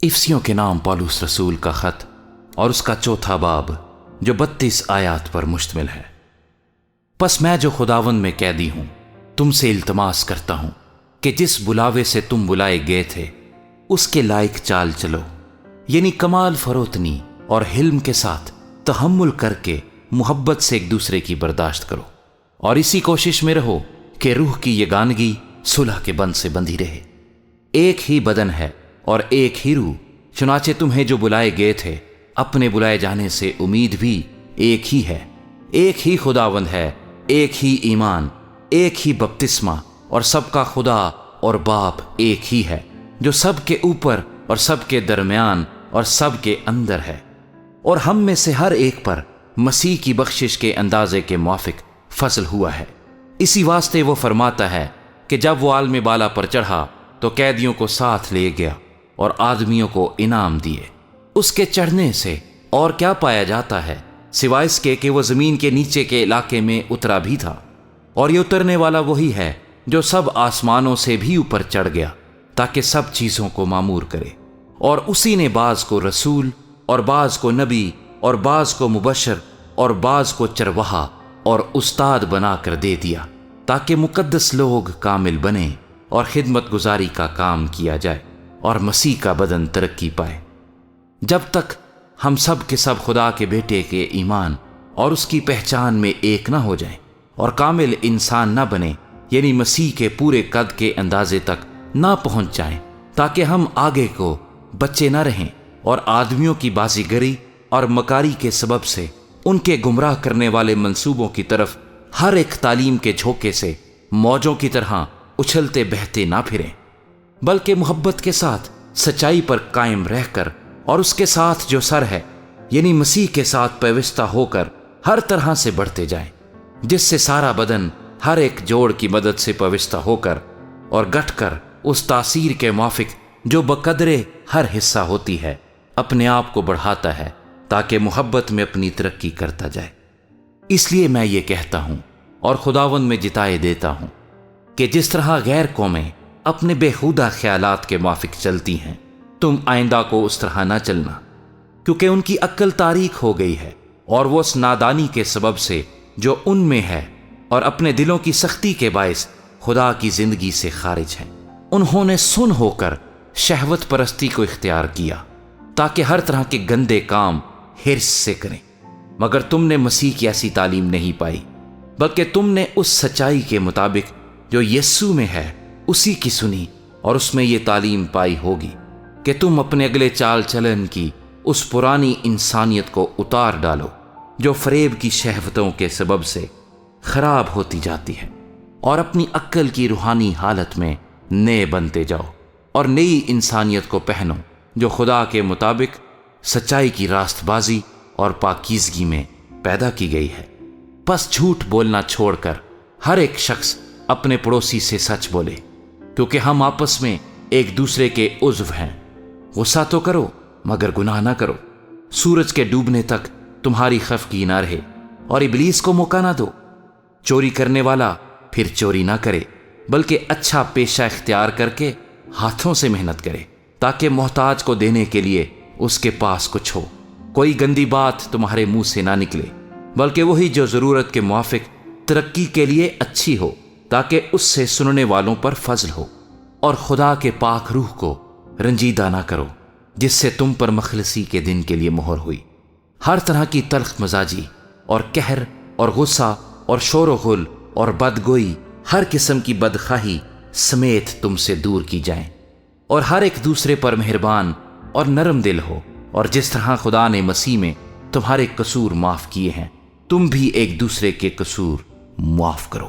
افسیوں کے نام پالوس رسول کا خط اور اس کا چوتھا باب جو 32 آیات پر مشتمل ہے۔ پس میں جو خداوند میں قیدی ہوں تم سے التماس کرتا ہوں کہ جس بلاوے سے تم بلائے گئے تھے اس کے لائق چال چلو، یعنی کمال فروتنی اور حلم کے ساتھ تحمل کر کے محبت سے ایک دوسرے کی برداشت کرو، اور اسی کوشش میں رہو کہ روح کی یگانگی صلح کے بند سے بندھی رہے۔ ایک ہی بدن ہے اور ایک ہی روح، چنانچہ تمہیں جو بلائے گئے تھے اپنے بلائے جانے سے امید بھی ایک ہی ہے۔ ایک ہی خداوند ہے، ایک ہی ایمان، ایک ہی بپتسمہ، اور سب کا خدا اور باپ ایک ہی ہے، جو سب کے اوپر اور سب کے درمیان اور سب کے اندر ہے، اور ہم میں سے ہر ایک پر مسیح کی بخشش کے اندازے کے موافق فضل ہوا ہے۔ اسی واسطے وہ فرماتا ہے کہ جب وہ عالم بالا پر چڑھا تو قیدیوں کو ساتھ لے گیا اور آدمیوں کو انعام دیے۔ اس کے چڑھنے سے اور کیا پایا جاتا ہے سوائے اس کے کہ وہ زمین کے نیچے کے علاقے میں اترا بھی تھا، اور یہ اترنے والا وہی ہے جو سب آسمانوں سے بھی اوپر چڑھ گیا تاکہ سب چیزوں کو معمور کرے۔ اور اسی نے بعض کو رسول اور بعض کو نبی اور بعض کو مبشر اور بعض کو چرواہا اور استاد بنا کر دے دیا تاکہ مقدس لوگ کامل بنیں اور خدمت گزاری کا کام کیا جائے اور مسیح کا بدن ترقی پائے، جب تک ہم سب کے سب خدا کے بیٹے کے ایمان اور اس کی پہچان میں ایک نہ ہو جائیں اور کامل انسان نہ بنے، یعنی مسیح کے پورے قد کے اندازے تک نہ پہنچ جائیں، تاکہ ہم آگے کو بچے نہ رہیں اور آدمیوں کی بازی گری اور مکاری کے سبب سے ان کے گمراہ کرنے والے منصوبوں کی طرف ہر ایک تعلیم کے جھوکے سے موجوں کی طرح اچھلتے بہتے نہ پھریں، بلکہ محبت کے ساتھ سچائی پر قائم رہ کر اور اس کے ساتھ جو سر ہے یعنی مسیح کے ساتھ پیوستہ ہو کر ہر طرح سے بڑھتے جائیں، جس سے سارا بدن ہر ایک جوڑ کی مدد سے پیوستہ ہو کر اور گٹھ کر اس تاثیر کے موافق جو بقدرے ہر حصہ ہوتی ہے اپنے آپ کو بڑھاتا ہے تاکہ محبت میں اپنی ترقی کرتا جائے۔ اس لیے میں یہ کہتا ہوں اور خداوند میں جتائے دیتا ہوں کہ جس طرح غیر قومیں اپنے بےہودہ خیالات کے موافق چلتی ہیں، تم آئندہ کو اس طرح نہ چلنا، کیونکہ ان کی عقل تاریک ہو گئی ہے اور وہ اس نادانی کے سبب سے جو ان میں ہے اور اپنے دلوں کی سختی کے باعث خدا کی زندگی سے خارج ہیں۔ انہوں نے سن ہو کر شہوت پرستی کو اختیار کیا تاکہ ہر طرح کے گندے کام حرص سے کریں، مگر تم نے مسیح کی ایسی تعلیم نہیں پائی، بلکہ تم نے اس سچائی کے مطابق جو یسوع میں ہے اسی کی سنی اور اس میں یہ تعلیم پائی ہوگی کہ تم اپنے اگلے چال چلن کی اس پرانی انسانیت کو اتار ڈالو جو فریب کی شہوتوں کے سبب سے خراب ہوتی جاتی ہے، اور اپنی عقل کی روحانی حالت میں نئے بنتے جاؤ اور نئی انسانیت کو پہنو جو خدا کے مطابق سچائی کی راست بازی اور پاکیزگی میں پیدا کی گئی ہے۔ پس جھوٹ بولنا چھوڑ کر ہر ایک شخص اپنے پڑوسی سے سچ بولے، کیونکہ ہم آپس میں ایک دوسرے کے عضو ہیں۔ غصہ تو کرو مگر گناہ نہ کرو، سورج کے ڈوبنے تک تمہاری خفگی نہ رہے، اور ابلیس کو موقع نہ دو۔ چوری کرنے والا پھر چوری نہ کرے، بلکہ اچھا پیشہ اختیار کر کے ہاتھوں سے محنت کرے تاکہ محتاج کو دینے کے لیے اس کے پاس کچھ ہو۔ کوئی گندی بات تمہارے منہ سے نہ نکلے، بلکہ وہی جو ضرورت کے موافق ترقی کے لیے اچھی ہو، تاکہ اس سے سننے والوں پر فضل ہو۔ اور خدا کے پاک روح کو رنجیدہ نہ کرو جس سے تم پر مخلصی کے دن کے لیے مہر ہوئی۔ ہر طرح کی تلخ مزاجی اور قہر اور غصہ اور شور و غل اور بدگوئی، ہر قسم کی بدخواہی سمیت تم سے دور کی جائیں، اور ہر ایک دوسرے پر مہربان اور نرم دل ہو، اور جس طرح خدا نے مسیح میں تمہارے قصور معاف کیے ہیں تم بھی ایک دوسرے کے قصور معاف کرو۔